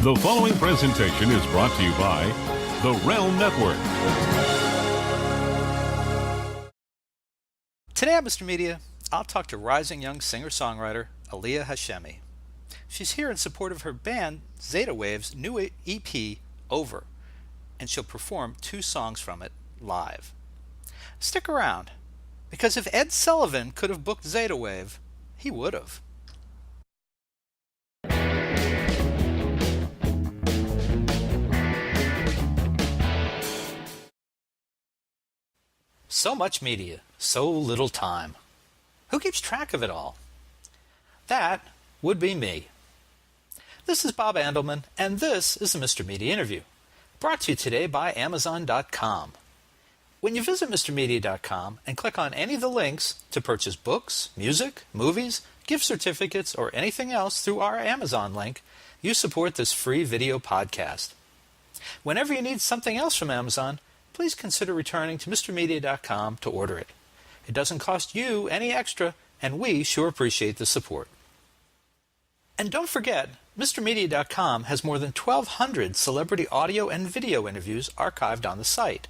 The following presentation is brought to you by the Realm Network. Today on Mr. Media, I'll talk to rising young singer-songwriter Aliya Hashemi. She's here in support of her band Zeta Wave's new EP, Over, and she'll perform 2 songs from it live. Stick around, because if Ed Sullivan could have booked Zeta Wave, he would have. So much media, so little time. Who keeps track of it all? That would be me. This is Bob Andelman, and this is the Mr. Media Interview, brought to you today by Amazon.com. When you visit MrMedia.com and click on any of the links to purchase books, music, movies, gift certificates, or anything else through our Amazon link, you support this free video podcast. Whenever you need something else from Amazon, please consider returning to MrMedia.com to order it. It doesn't cost you any extra, and we sure appreciate the support. And don't forget, MrMedia.com has more than 1,200 celebrity audio and video interviews archived on the site.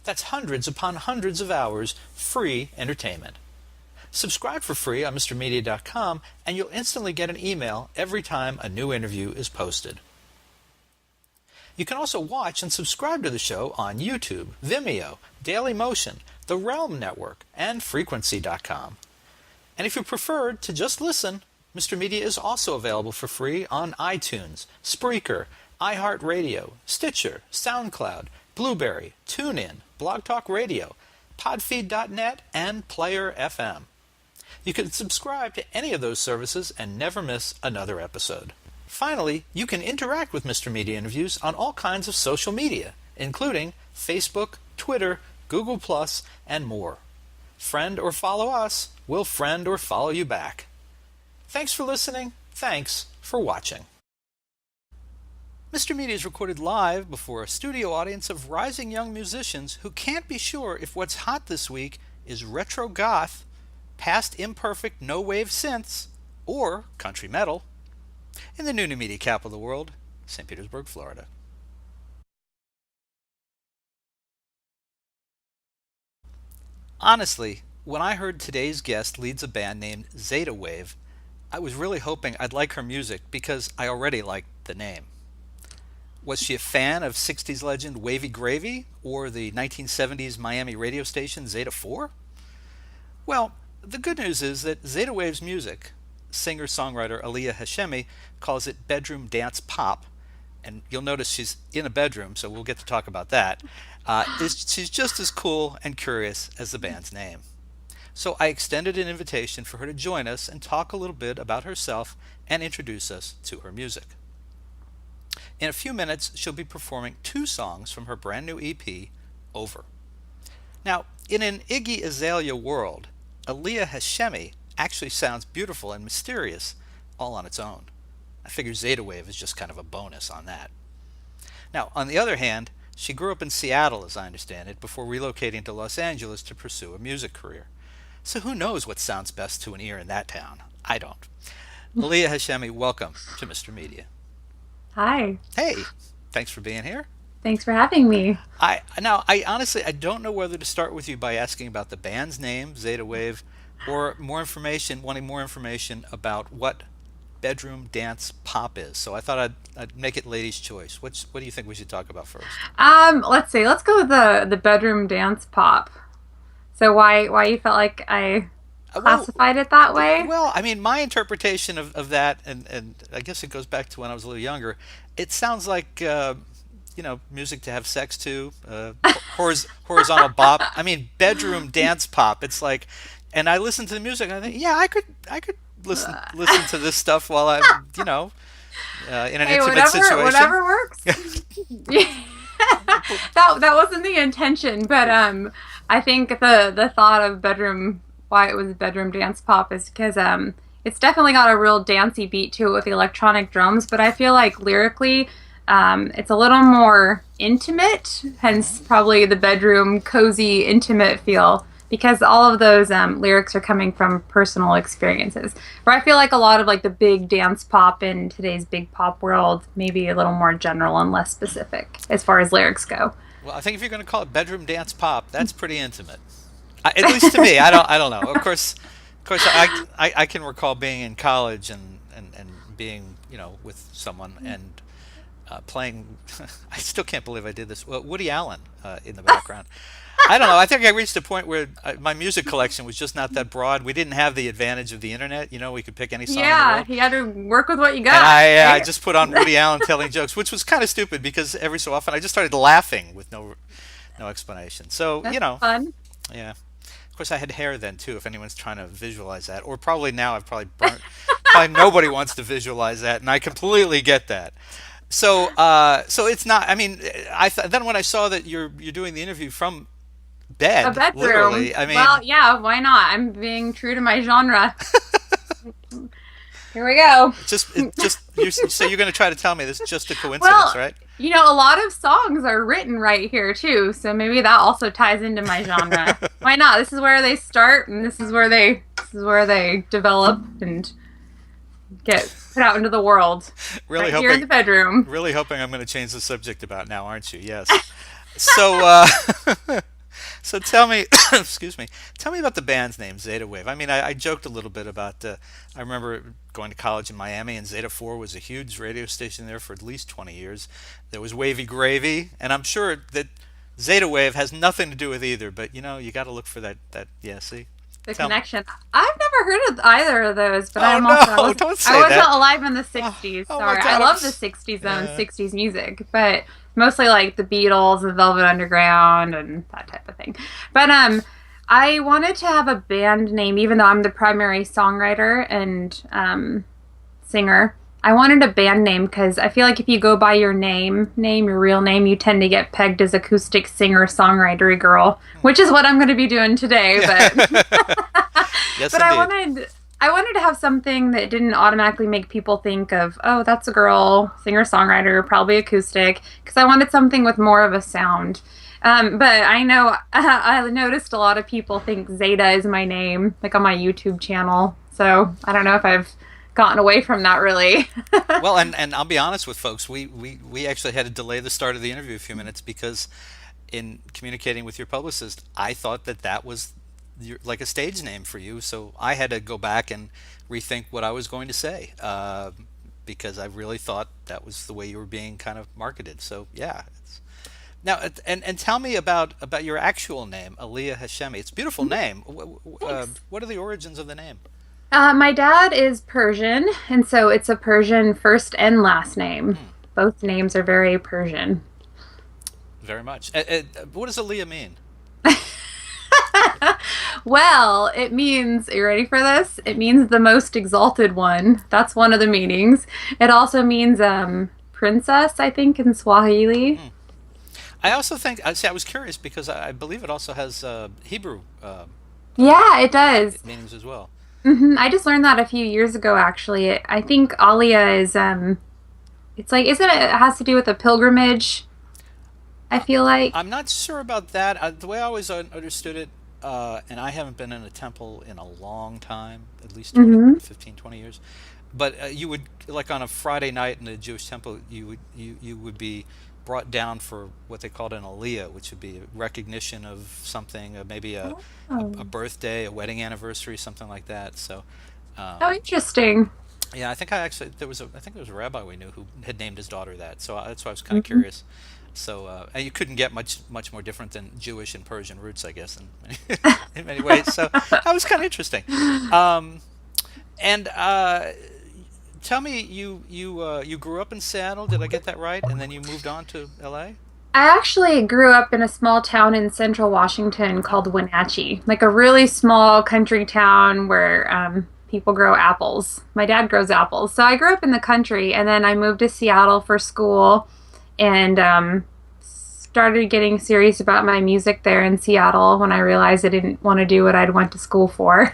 That's hundreds upon hundreds of hours free entertainment. Subscribe for free on MrMedia.com, and you'll instantly get an email every time a new interview is posted. You can also watch and subscribe to the show on YouTube, Vimeo, Dailymotion, the Realm Network, and Frequency.com. And if you prefer to just listen, Mr. Media is also available for free on iTunes, Spreaker, iHeartRadio, Stitcher, SoundCloud, Blueberry, TuneIn, Blog Talk Radio, Podfeed.net, and Player FM. You can subscribe to any of those services and never miss another episode. Finally, you can interact with Mr. Media Interviews on all kinds of social media, including Facebook, Twitter, Google+, and more. Friend or follow us, we'll friend or follow you back. Thanks for listening. Thanks for watching. Mr. Media is recorded live before a studio audience of rising young musicians who can't be sure if what's hot this week is retro goth, past imperfect no-wave synths, or country metal. In the new media capital of the world, St. Petersburg, Florida. Honestly, when I heard today's guest leads a band named Zeta Wave, I was really hoping I'd like her music because I already liked the name. Was she a fan of 60s legend Wavy Gravy or the 1970s Miami radio station Zeta 4? Well, the good news is that Zeta Wave's music, singer-songwriter Aliya Hashemi calls it bedroom dance pop, and you'll notice she's in a bedroom, so we'll get to talk about that. She's just as cool and curious as the band's name. So I extended an invitation for her to join us and talk a little bit about herself and introduce us to her music. In a few minutes, she'll be performing 2 songs from her brand new EP, Over. Now, in an Iggy Azalea world, Aliya Hashemi actually sounds beautiful and mysterious all on its own. I figure Zeta Wave is just kind of a bonus on that. Now, on the other hand, she grew up in Seattle, as I understand it, before relocating to Los Angeles to pursue a music career. So who knows what sounds best to an ear in that town? I don't. Aliya Hashemi, welcome to Mr. Media. Hi. Hey, thanks for being here. Thanks for having me. I honestly, I don't know whether to start with you by asking about the band's name, Zeta Wave, or wanting more information about what bedroom dance pop is. So I thought I'd make it ladies' choice. What do you think we should talk about first? Let's go with the bedroom dance pop. So why you felt like I classified it that way? Well, I mean, my interpretation of that, and I guess it goes back to when I was a little younger. It sounds like music to have sex to, horizontal bop. I mean, bedroom dance pop. It's like. And I listen to the music, and I think, yeah, I could listen to this stuff while I'm, in an intimate situation. Whatever works. that wasn't the intention, but I think the thought of bedroom, why it was bedroom dance pop, is because it's definitely got a real dancey beat to it with the electronic drums, but I feel like lyrically, it's a little more intimate, hence probably the bedroom, cozy, intimate feel. because all of those lyrics are coming from personal experiences. Where I feel like a lot of like the big dance pop in today's big pop world may be a little more general and less specific as far as lyrics go. Well, I think if you're going to call it bedroom dance pop, that's pretty intimate. At least to me. I don't know. Of course, I can recall being in college and being, with someone and playing. I still can't believe I did this. Well, Woody Allen in the background. I don't know. I think I reached a point where my music collection was just not that broad. We didn't have the advantage of the internet. We could pick any song. Yeah, you had to work with what you got. And I just put on Woody Allen telling jokes, which was kind of stupid because every so often I just started laughing with no explanation. So That's fun. Yeah. Of course, I had hair then too. If anyone's trying to visualize that, or probably now I've probably burnt. Probably nobody wants to visualize that, and I completely get that. So it's not. I mean, then when I saw that you're doing the interview from bed, A bedroom. literally. I mean, well, yeah, why not? I'm being true to my genre. Here we go. So you're going to try to tell me this is just a coincidence, right? A lot of songs are written right here too, so maybe that also ties into my genre. Why not? This is where they start, and this is where they develop and get put out into the world. Really here in the bedroom. Really hoping I'm going to change the subject about now, aren't you? Yes. So. So tell me, excuse me, tell me about the band's name, Zeta Wave. I mean, I joked a little bit about, I remember going to college in Miami, and Zeta 4 was a huge radio station there for at least 20 years. There was Wavy Gravy, and I'm sure that Zeta Wave has nothing to do with either, but, you got to look for that, yeah, see? The connection. I've never heard of either of those, but I wasn't alive in the 60s. Sorry. God, I love the 60s and 60s music, but mostly like the Beatles and Velvet Underground and that type of thing. But I wanted to have a band name, even though I'm the primary songwriter and singer. I wanted a band name because I feel like if you go by your your real name, you tend to get pegged as acoustic singer, songwriter girl, which is what I'm going to be doing today. But yes, but I wanted to have something that didn't automatically make people think of, oh, that's a girl, singer, songwriter, probably acoustic, because I wanted something with more of a sound. But I know I noticed a lot of people think Zeta is my name, like on my YouTube channel. So I don't know if I've gotten away from that really. Well, and I'll be honest with folks, we actually had to delay the start of the interview a few minutes because in communicating with your publicist, I thought that was like a stage name for you, so I had to go back and rethink what I was going to say because I really thought that was the way you were being kind of marketed. So yeah. Now, and tell me about your actual name, Aliya Hashemi. It's a beautiful name. What are the origins of the name? My dad is Persian, and so it's a Persian first and last name. Both names are very Persian. Very much. What does Aliya mean? Well, it means, are you ready for this? It means the most exalted one. That's one of the meanings. It also means princess, I think, in Swahili. I also think, I was curious because I believe it also has Hebrew yeah, it does. meanings as well. I just learned that a few years ago, actually. I think Aliya is, it's like, it has to do with a pilgrimage, I feel like. I'm not sure about that. The way I always understood it, and I haven't been in a temple in a long time, at least 15, 20 years, but you would, like on a Friday night in a Jewish temple, you would be brought down for what they called an aliyah, which would be a recognition of something, maybe a birthday, a wedding anniversary, something like that. So, oh, interesting. Yeah, I think there was a rabbi we knew who had named his daughter that. So that's why I was kind of curious. So and you couldn't get much more different than Jewish and Persian roots, I guess, in many ways. So that was kind of interesting. And tell me, you grew up in Seattle. Did I get that right? And then you moved on to L.A.? I actually grew up in a small town in central Washington called Wenatchee, like a really small country town where people grow apples. My dad grows apples. So I grew up in the country, and then I moved to Seattle for school and started getting serious about my music there in Seattle when I realized I didn't want to do what I'd went to school for.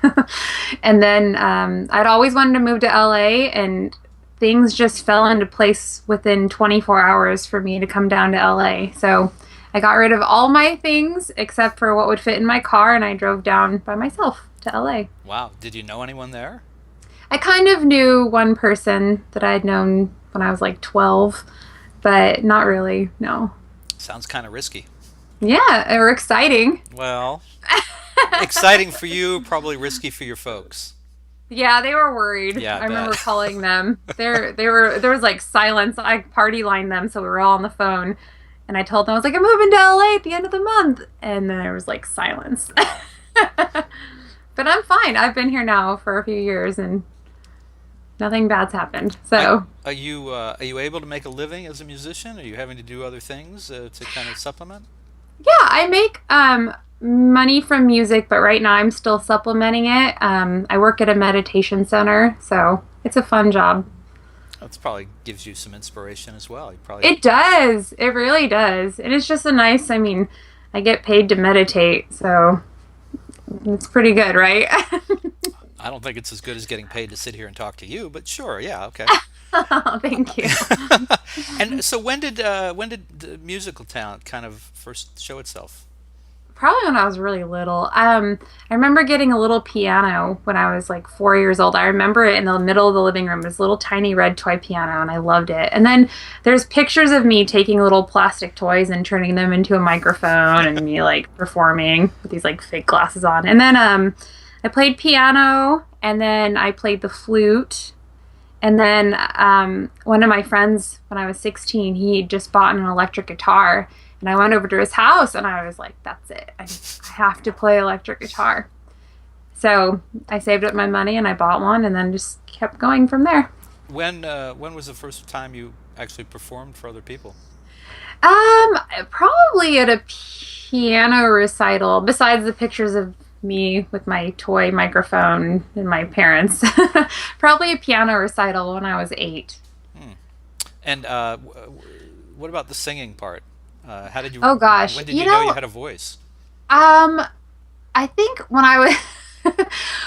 And then I'd always wanted to move to LA, and things just fell into place within 24 hours for me to come down to LA. So I got rid of all my things except for what would fit in my car, and I drove down by myself to LA. Wow. Did you know anyone there? I kind of knew one person that I had known when I was like 12, but not really, no. Sounds kind of risky. Yeah, or exciting. Well, exciting for you, probably risky for your folks. Yeah, they were worried. Yeah, I remember bet. calling them. There was like silence. I party lined them, so we were all on the phone. And I told them, I was like, I'm moving to LA at the end of the month. And then there was like silence. But I'm fine. I've been here now for a few years and nothing bad's happened. So Are you able to make a living as a musician? Are you having to do other things to kind of supplement? yeah, I make money from music, but right now I'm still supplementing it. I work at a meditation center, so it's a fun job. That probably gives you some inspiration as well. You probably It does. It really does. And it's just I mean, I get paid to meditate, so it's pretty good, right? I don't think it's as good as getting paid to sit here and talk to you, but sure, yeah, okay. Oh, thank you. And so when did the musical talent kind of first show itself? Probably when I was really little. I remember getting a little piano when I was like 4 years old. I remember it in the middle of the living room, this little tiny red toy piano, and I loved it. And then there's pictures of me taking little plastic toys and turning them into a microphone and me like performing with these like fake glasses on. And then I played piano, and then I played the flute. And then one of my friends, when I was 16, he just bought an electric guitar. And I went over to his house, and I was like, that's it. I have to play electric guitar. So I saved up my money, and I bought one, and then just kept going from there. When was the first time you actually performed for other people? Probably at a piano recital, besides the pictures of me with my toy microphone and my parents. Probably a piano recital when I was 8. And what about the singing part? How did you? Oh gosh, When did you know you had a voice? I think when I was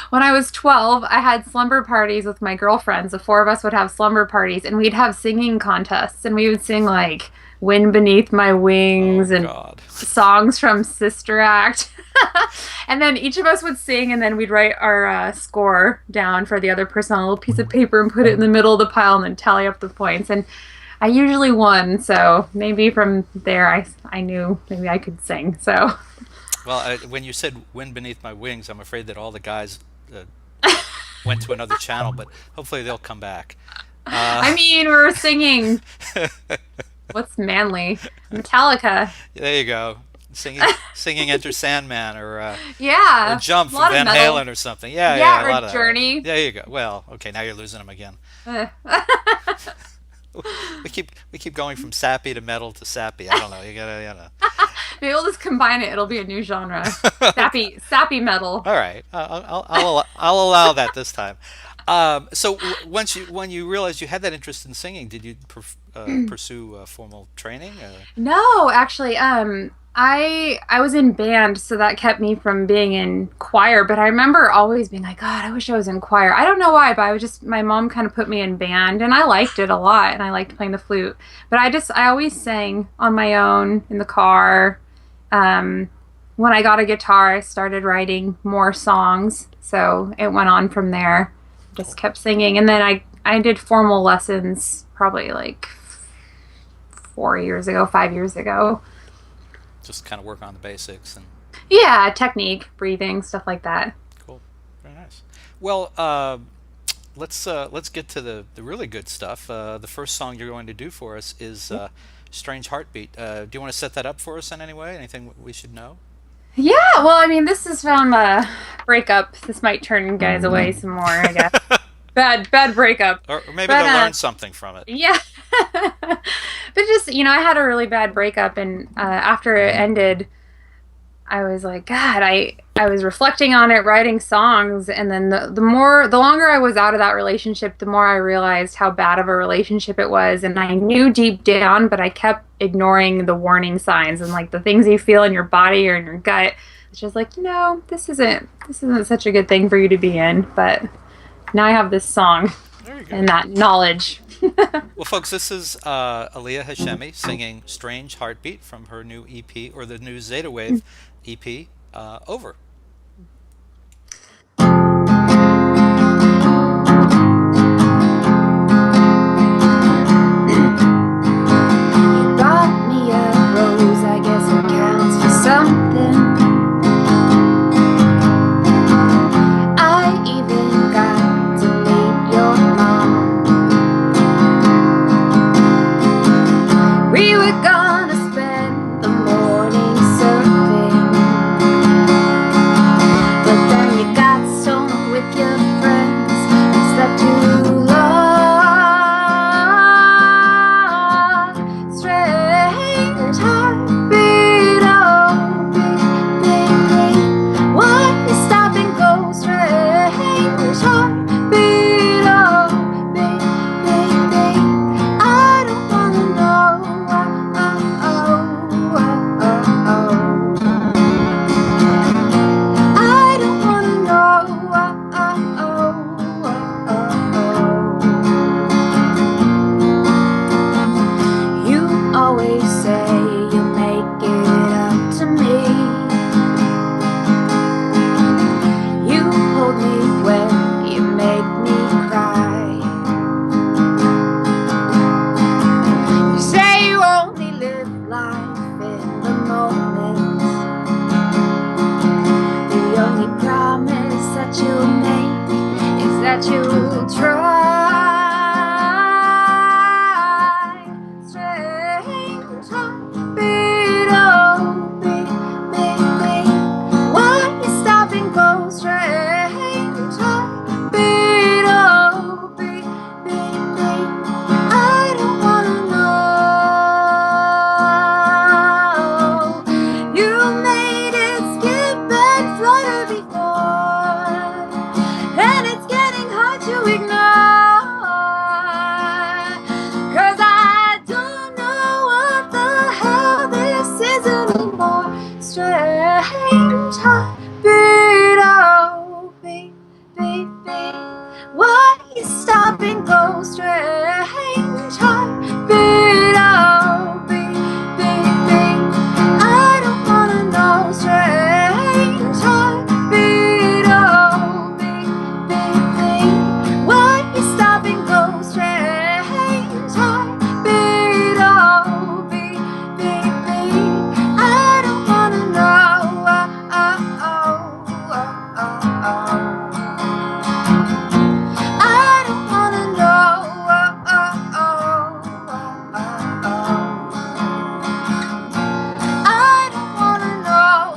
when I was 12, I had slumber parties with my girlfriends. The four of us would have slumber parties, and we'd have singing contests, and we would sing like "Wind Beneath My Wings" and God. songs from Sister Act. And then each of us would sing, and then we'd write our score down for the other person on a little piece of paper and put it in the middle of the pile, and then tally up the points. And I usually won, so maybe from there I knew maybe I could sing. So, Well, when you said "Wind Beneath My Wings," I'm afraid that all the guys went to another channel, but hopefully they'll come back. I mean, we're singing. What's manly? Metallica. There you go. Singing Enter Sandman or Yeah. Jump a from lot of Van metal. Halen or something. Yeah, Yeah, a lot or of Journey. That. There you go. Well, okay, now you're losing them again. Uh, We keep going from sappy to metal to sappy. I don't know. You gotta. Maybe we'll just combine it. It'll be a new genre. Sappy metal. All right, I'll allow that this time. So when you realized you had that interest in singing, did you pursue formal training? No, actually, I was in band, so that kept me from being in choir. But I remember always being like, God, I wish I was in choir. I don't know why, but my mom kind of put me in band, and I liked it a lot, and I liked playing the flute. But I always sang on my own in the car. When I got a guitar, I started writing more songs, so it went on from there. Just kept singing, and then I did formal lessons probably like 5 years ago. Just kind of work on the basics and. Yeah, technique, breathing, stuff like that. Cool, very nice. Well, let's get to the really good stuff. The first song you're going to do for us is "Strange Heartbeat." Do you want to set that up for us in any way? Anything we should know? Yeah, well, I mean, this is from a breakup. This might turn guys away some more, I guess. Bad breakup. Or maybe they'll learn something from it. Yeah. But just, I had a really bad breakup, and after it ended, I was like, God, I was reflecting on it, writing songs, and then the longer I was out of that relationship, the more I realized how bad of a relationship it was, and I knew deep down, but I kept ignoring the warning signs and like the things you feel in your body or in your gut. It's just like, this isn't such a good thing for you to be in, but now I have this song There you go. and that knowledge. Well, folks, this is Aliya Hashemi singing "Strange Heartbeat" from her new EP, or the new Zeta Wave EP, Over. You brought me a rose, I guess it counts for something. I even got to meet your mom. We were gonna spend the morning surfing, but then you got stoned with your friends and slept too long. Strange heartbeat, oh, beat, beat, beat. Why you stop and go? Strange heartbeat, oh, beat, beat, beat. I don't wanna know. I don't wanna know. You always say you'll make it up to me. You hold me when you make me cry. You say you only live life in the moment. The only promise that you'll make is that you'll try. Strange heartbeat, oh, beat, beat, beat. Why you stop and go? Strange heartbeat, oh, beat, beat, beat. I don't wanna know. You made it skip and flutter before, and it's getting hard to ignore. 'Cause I don't know what the hell this is anymore. Strange heartbeat, oh, beat, beat, beat. Why you stop and go? Strange heartbeat, oh, beat, beat, beat. I don't wanna know. Strange heartbeat, oh, beat, beat, beat. Why you stop and go? Strange heartbeat, oh, beat, beat, beat. I don't wanna know. I don't wanna know. I don't wanna know.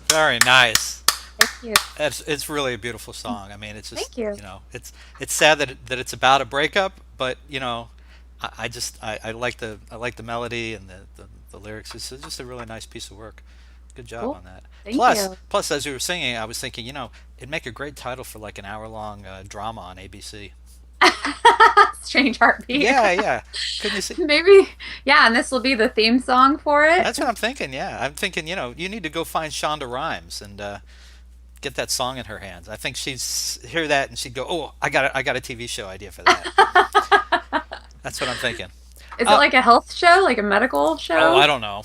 Very nice. Thank you. It's really a beautiful song. I mean, it's just Thank you. it's sad that it's about a breakup, but I like the melody and the lyrics. It's just a really nice piece of work. Good job Cool. on that. Thank Plus, you. plus, as you were singing, I was thinking, it'd make a great title for like an hour-long drama on ABC. Strange heartbeat. Yeah, yeah. Couldn't you see? Maybe. Yeah, and this will be the theme song for it. That's what I'm thinking. Yeah, I'm thinking. You need to go find Shonda Rhimes and get that song in her hands. I think she'd hear that and she'd go, "Oh, I got a TV show idea for that." That's what I'm thinking. Is it like a health show, like a medical show? Oh, I don't know.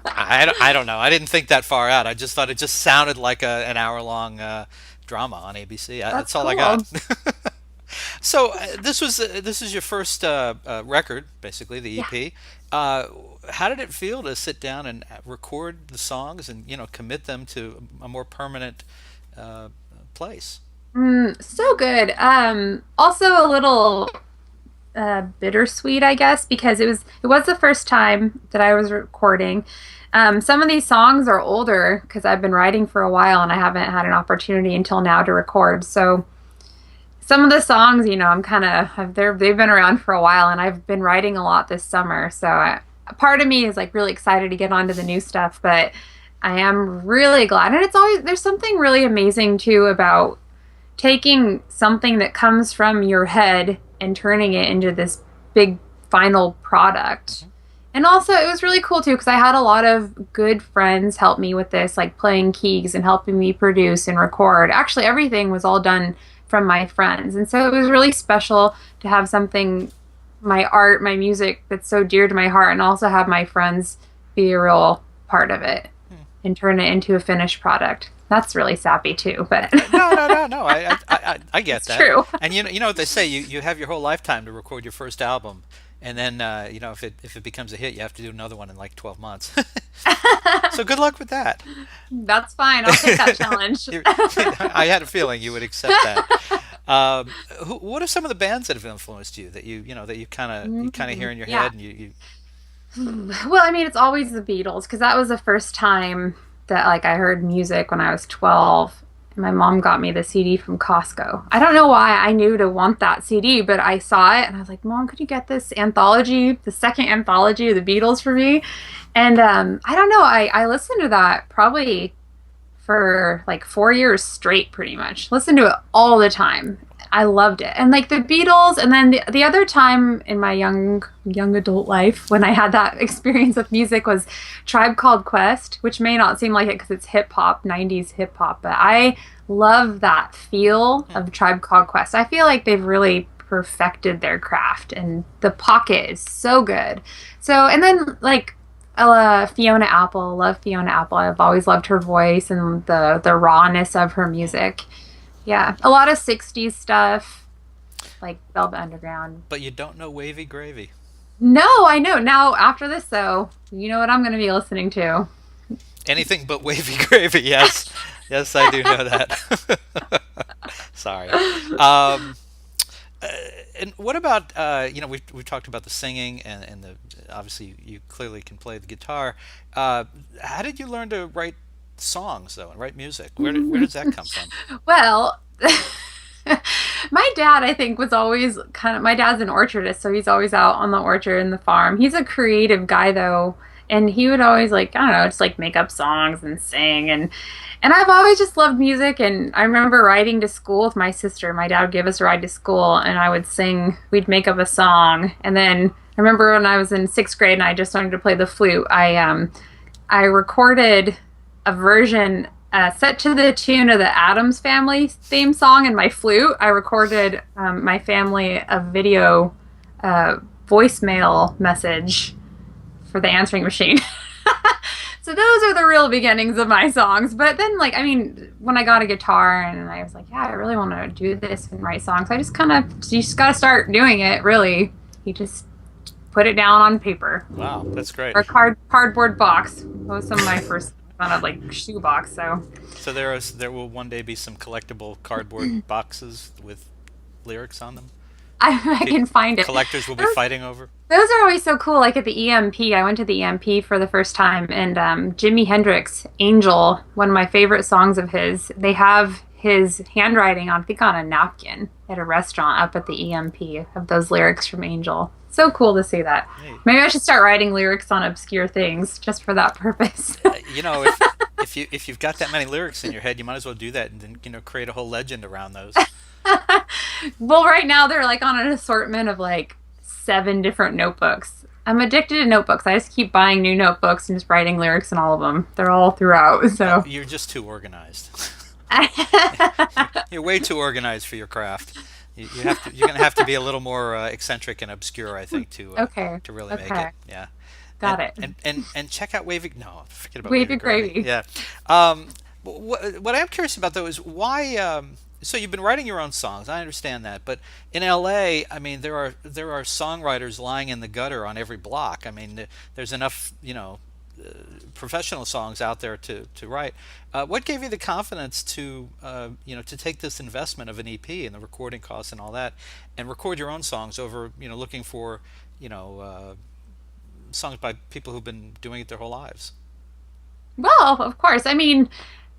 I don't know. I didn't think that far out. I just thought it just sounded like an hour-long drama on ABC. That's all I got. So this is your first record, basically the EP. How did it feel to sit down and record the songs and commit them to a more permanent place? So good. Also a little bittersweet, I guess, because it was the first time that I was recording. Some of these songs are older because I've been writing for a while and I haven't had an opportunity until now to record. So some of the songs, I'm kind of they've been around for a while, and I've been writing a lot this summer. So a part of me is like really excited to get onto the new stuff, but I am really glad. And there's something really amazing too about taking something that comes from your head and turning it into this big final product. And also, it was really cool, too, because I had a lot of good friends help me with this, like playing keys and helping me produce and record. Actually, everything was all done from my friends. And so it was really special to have something, my art, my music, that's so dear to my heart, and also have my friends be a real part of it and turn it into a finished product. That's really sappy, too, but... No. I get that. True. And you know what they say, you have your whole lifetime to record your first album. And then, if it becomes a hit, you have to do another one in like 12 months. So good luck with that. That's fine. I'll take that challenge. I had a feeling you would accept that. What are some of the bands that have influenced you that you kind of hear in your head and you? Well, I mean, it's always the Beatles, because that was the first time that like I heard music when I was 12. My mom got me the CD from Costco. I don't know why I knew to want that CD, but I saw it and I was like, Mom, could you get this anthology, the second anthology of the Beatles for me? And I don't know, I listened to that probably for like 4 years straight, pretty much. Listened to it all the time. I loved it. And like the Beatles, and then the other time in my young adult life when I had that experience with music was Tribe Called Quest, which may not seem like it because it's hip hop, 90s hip hop, but I love that feel of Tribe Called Quest. I feel like they've really perfected their craft, and the pocket is so good. So, and then like Fiona Apple, love Fiona Apple. I've always loved her voice and the rawness of her music. Yeah, a lot of 60s stuff, like Velvet Underground. But you don't know Wavy Gravy. No, I know. Now, after this, though, you know what I'm going to be listening to. Anything but Wavy Gravy, yes. Yes, I do know that. Sorry. And what about, we've talked about the singing and the obviously you clearly can play the guitar. How did you learn to write songs, though, and write music? Where does that come from? Well, my dad, I think, was always my dad's an orchardist, so he's always out on the orchard and the farm. He's a creative guy, though, and he would always, like, I don't know, just, like, make up songs and sing, and I've always just loved music, and I remember riding to school with my sister. My dad would give us a ride to school, and I would sing, we'd make up a song, and then I remember when I was in 6th grade and I just learned to play the flute, I recorded a version set to the tune of the Addams Family theme song in my flute. I recorded my family a video voicemail message for the answering machine. So those are the real beginnings of my songs. But then, like, I mean, when I got a guitar and I was like, yeah, I really want to do this and write songs, I just you just got to start doing it, really. You just put it down on paper. Wow, that's great. Or cardboard box. That was some of my first kind of like shoebox. So there will one day be some collectible cardboard boxes with lyrics on them. I can find it. Collectors will be fighting over. Those are always so cool. Like at the EMP, I went to the EMP for the first time, and Jimi Hendrix, Angel, one of my favorite songs of his, they have his handwriting on, I think, on a napkin at a restaurant up at the EMP of those lyrics from Angel. So cool to see that. Hey. Maybe I should start writing lyrics on obscure things just for that purpose. If you've got that many lyrics in your head, you might as well do that and then create a whole legend around those. Well, right now they're like on an assortment of like 7 different notebooks. I'm addicted to notebooks. I just keep buying new notebooks and just writing lyrics in all of them. They're all throughout. So you're just too organized. You're way too organized for your craft. You're gonna have to be a little more eccentric and obscure, I think, to really make it. Yeah. Got it. And check out Wavy. No, forget about Wavy Gravy. Yeah. What I'm curious about, though, is why. So you've been writing your own songs. I understand that, but in LA, I mean, there are songwriters lying in the gutter on every block. I mean, there's enough, professional songs out there to write. What gave you the confidence to take this investment of an EP and the recording costs and all that, and record your own songs over looking for songs by people who've been doing it their whole lives? Well, of course. I mean,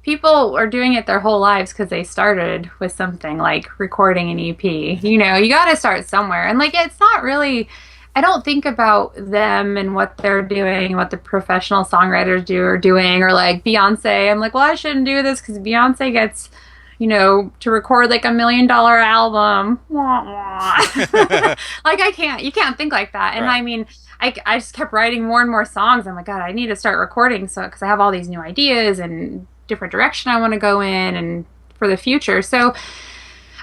people are doing it their whole lives because they started with something like recording an EP. You got to start somewhere. And like, it's not really, I don't think about them and what they're doing, what the professional songwriters are doing, or like Beyonce. I'm like, well, I shouldn't do this because Beyonce gets, to record like $1 million album. Wah, wah. Like you can't think like that. And Right. I mean, I just kept writing more and more songs. I'm like, God, I need to start recording. So, cause I have all these new ideas and different direction I want to go in and for the future. So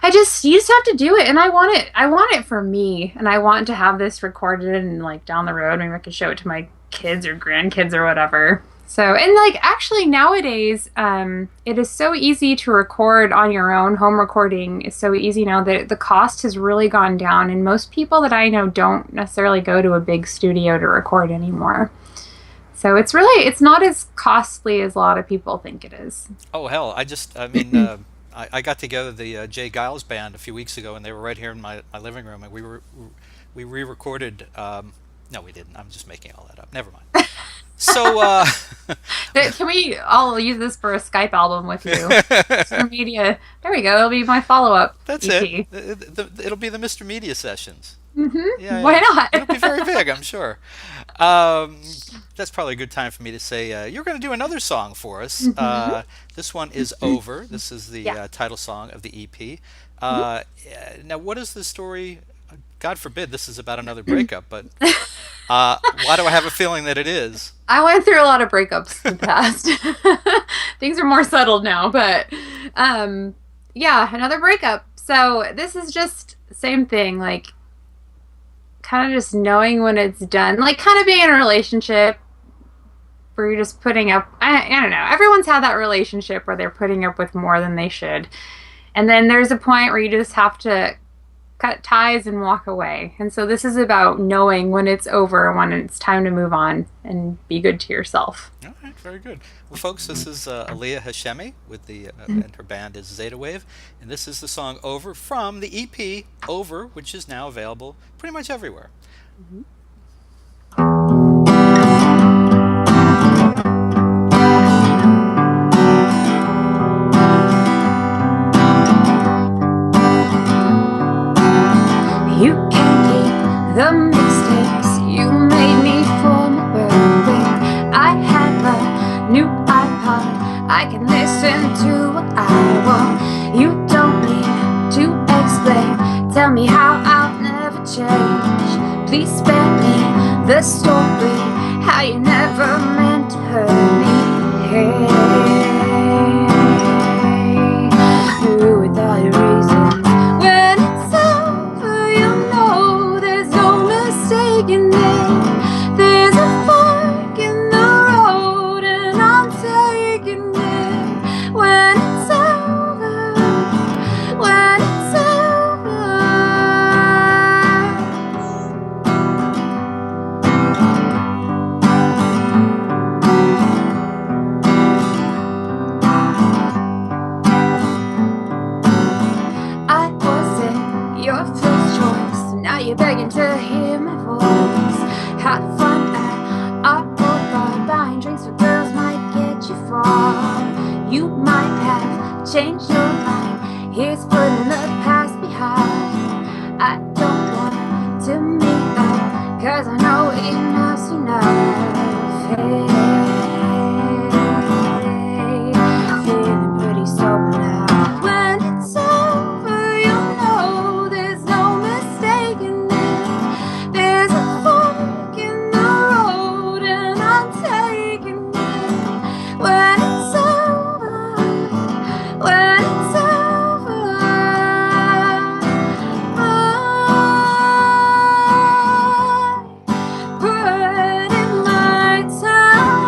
you just have to do it. And I want it for me. And I want to have this recorded and like down the road, maybe I could show it to my kids or grandkids or whatever. So, and like actually nowadays, it is so easy to record on your own. Home recording is so easy now that the cost has really gone down. And most people that I know don't necessarily go to a big studio to record anymore. So it's not as costly as a lot of people think it is. Oh hell, I got together the Jay Giles band a few weeks ago, and they were right here in my living room, and we re-recorded. No, we didn't. I'm just making all that up. Never mind. So Can we all use this for a Skype album with you? Mr. Media. There we go. It'll be my follow-up. that's EP. it. It'll be the Mr. Media sessions. Mm-hmm. Yeah, Why not? It'll be very big, I'm sure. That's probably a good time for me to say you're going to do another song for us. This one is Over. This is the title song of the EP. Now, what is the story? God forbid this is about another breakup, but why do I have a feeling that it is? I went through a lot of breakups in the past. Things are more settled now, but another breakup. So this is just same thing, like kind of just knowing when it's done, like kind of being in a relationship where you're just putting up, I don't know, everyone's had that relationship where they're putting up with more than they should. And then there's a point where you just have to cut ties and walk away. And so this is about knowing when it's over, when it's time to move on and be good to yourself. All right, very good. Well, folks, this is Aliya Hashemi with and her band is Zeta Wave, and this is the song Over from the EP Over, which is now available pretty much everywhere. You can keep the mistakes you made me for my birthday. I have a new iPod, I can listen to what I want. You don't need to explain, tell me how I'll never change. Please spare me the story, how you never meant to hurt me. Hey, with all your reasons. When it's over, you'll know there's no mistaking it. There's a fork in the road and I'm taking it. When it's over, when it's over. I wasn't your first choice, now you're begging to hear my voice. Had fun at our boulevard, buying drinks for girls might get you far. You might have changed your mind, here's putting the past behind. I don't want to meet up, cause I know enough's enough. Hey, feeling pretty sober now. When it's over, you'll know there's no mistaking it. There's a fork in the road and I'm taking it. When it's over, when it's over, I put in my time.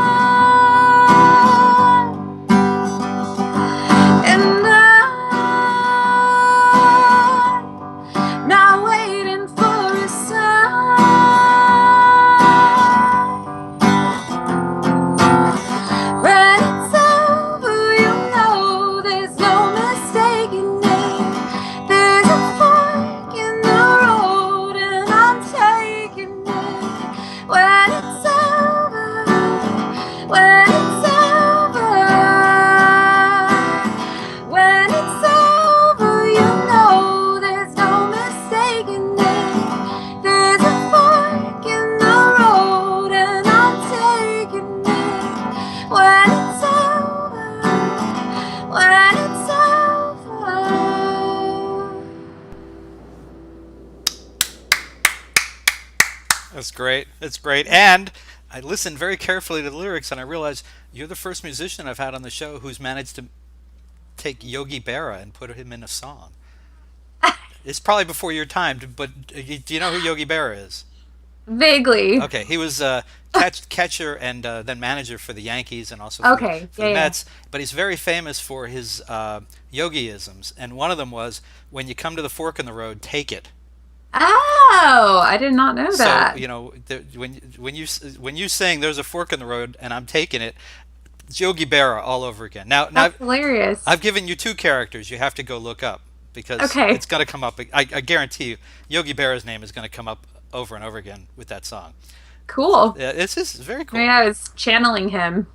great. It's great. And I listened very carefully to the lyrics, and I realized you're the first musician I've had on the show who's managed to take Yogi Berra and put him in a song. It's probably before your time, but do you know who Yogi Berra is? Vaguely. Okay, he was catcher and then manager for the Yankees and also Okay, for the yeah. Mets. But he's very famous for his yogiisms, and one of them was, "When you come to the fork in the road, take it." Oh, I did not know that. So when you saying there's a fork in the road and I'm taking it, it's Yogi Berra all over again. Now That's hilarious. I've given you two characters. You have to go look up because Okay. it's going to come up. I guarantee you, Yogi Berra's name is going to come up over and over again with that song. Cool. It's just very cool. Maybe I was channeling him.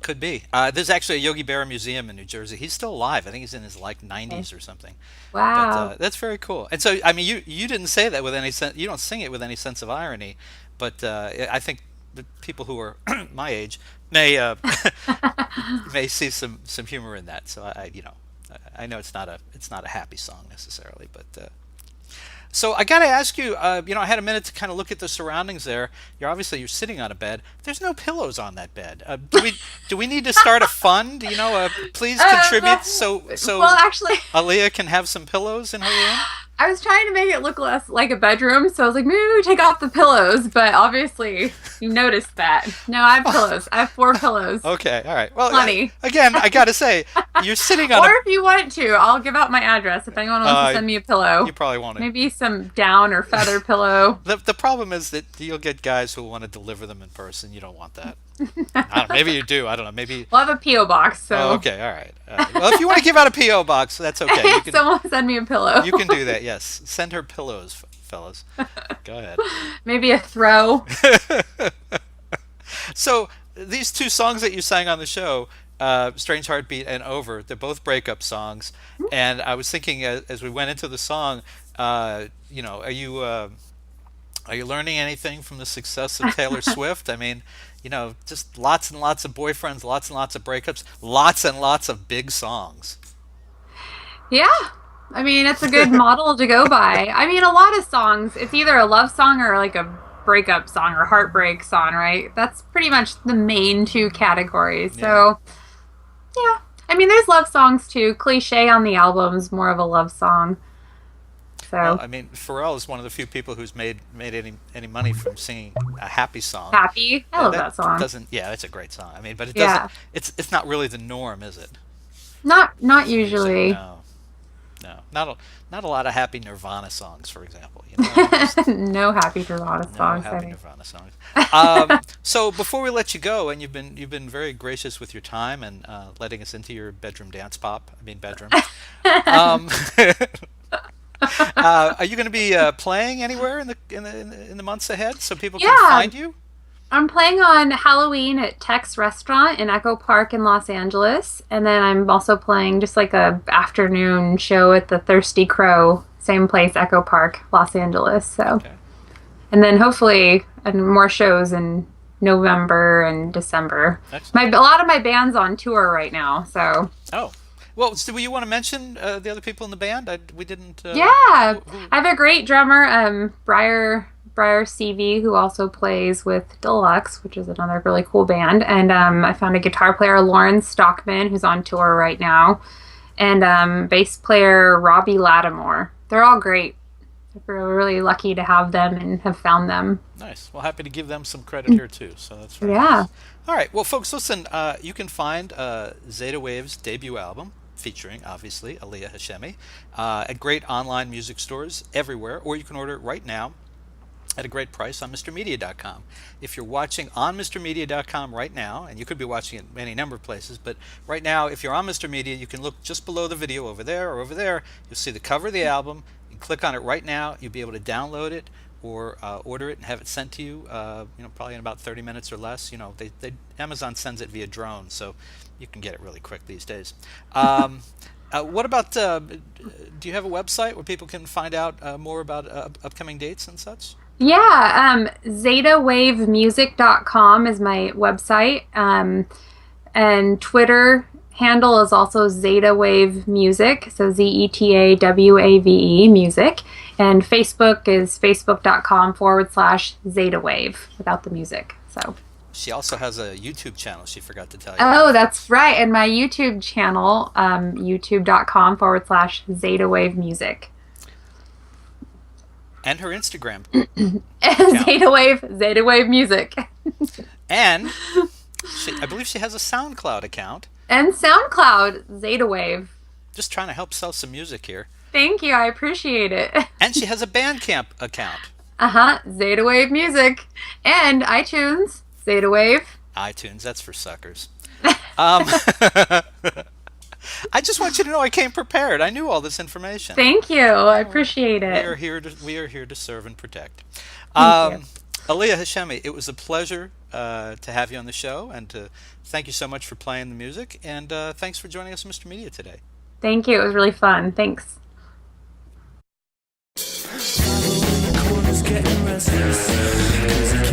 Could be. There's actually a Yogi Berra museum in New Jersey. He's still alive. I think he's in his 90s or something. Wow. But that's very cool. And so, I mean, you didn't say that with any sense. You don't sing it with any sense of irony. But I think the people who are my age may may see some humor in that. So I know it's not a happy song necessarily, but. So I got to ask you, I had a minute to kind of look at the surroundings there. You're sitting on a bed. There's no pillows on that bed. Do we need to start a fund? Please contribute so well, actually, Aliya can have some pillows in her room. I was trying to make it look less like a bedroom, so I was like, maybe we take off the pillows, but obviously you noticed that. No, I have pillows. I have 4 pillows. Okay, all right. Well, Plenty. Again, I got to say, you're sitting on Or if you want to, I'll give out my address if anyone wants to send me a pillow. You probably want to. Maybe some down or feather pillow. The problem is that you'll get guys who want to deliver them in person. You don't want that. Maybe you do. I don't know. Maybe We'll have a P.O. box, so... Oh, okay, all right. Well, if you want to give out a P.O. box, that's okay. You can, someone send me a pillow. You can do that, yes. Send her pillows, fellas. Go ahead. Maybe a throw. So, these 2 songs that you sang on the show, Strange Heartbeat and Over, they're both breakup songs. And I was thinking as we went into the song, are you learning anything from the success of Taylor Swift? I mean, just lots and lots of boyfriends, lots and lots of breakups, lots and lots of big songs. Yeah. I mean, it's a good model to go by. I mean, a lot of songs, it's either a love song or like a breakup song or heartbreak song, right? That's pretty much the main 2 categories. So, yeah. I mean, there's love songs too. Cliche on the album's more of a love song. So. Well, I mean, Pharrell is one of the few people who's made any money from singing a happy song. Happy? I love that song. It's a great song. I mean, but it doesn't. Yeah. It's not really the norm, is it? Not usually. No. Not a lot of happy Nirvana songs, for example. No happy Nirvana songs. No happy Nirvana songs. So before we let you go, and you've been very gracious with your time and letting us into your bedroom dance pop. I mean bedroom. Are you going to be playing anywhere in the months ahead so people can find you? I'm playing on Halloween at Tex Restaurant in Echo Park in Los Angeles, and then I'm also playing just like a afternoon show at the Thirsty Crow, same place, Echo Park, Los Angeles. So, okay. And then hopefully more shows in November and December. A lot of my band's on tour right now, so. Oh. Well, do you want to mention the other people in the band? We didn't. Yeah, I have a great drummer, Briar CV, who also plays with Deluxe, which is another really cool band. And I found a guitar player, Lauren Stockman, who's on tour right now, and bass player Robbie Lattimore. They're all great. We're really lucky to have them and have found them. Nice. Well, happy to give them some credit here too. So that's very nice. All right. Well, folks, listen. You can find Zeta Wave's debut album, featuring, obviously, Aliya Hashemi, at great online music stores everywhere, or you can order it right now at a great price on MrMedia.com. If you're watching on MrMedia.com right now, and you could be watching it any number of places, but right now, if you're on Mr. Media, you can look just below the video over there or over there. You'll see the cover of the album. You can click on it right now. You'll be able to download it or order it and have it sent to you, probably in about 30 minutes or less. Amazon sends it via drone, so you can get it really quick these days. What about, do you have a website where people can find out more about upcoming dates and such? Yeah, ZetaWaveMusic.com is my website, and Twitter handle is also Zeta Wave Music, so ZetaWave Music. And Facebook is facebook.com/Zeta Wave without the music. So. She also has a YouTube channel she forgot to tell you. Oh, that's right. And my YouTube channel, youtube.com/Zeta Wave Music. And her Instagram. Zeta Wave Music. And I believe she has a SoundCloud account. And SoundCloud, Zeta Wave. Just trying to help sell some music here. Thank you, I appreciate it. And she has a Bandcamp account. Zeta Wave Music. And iTunes, Zeta Wave. iTunes, that's for suckers. I just want you to know I came prepared. I knew all this information. Thank you, I appreciate it. We are here to serve and protect. Thank you. Aliya Hashemi, it was a pleasure to have you on the show, and to thank you so much for playing the music, and thanks for joining us on Mr. Media today. Thank you, it was really fun. Thanks. Getting restless.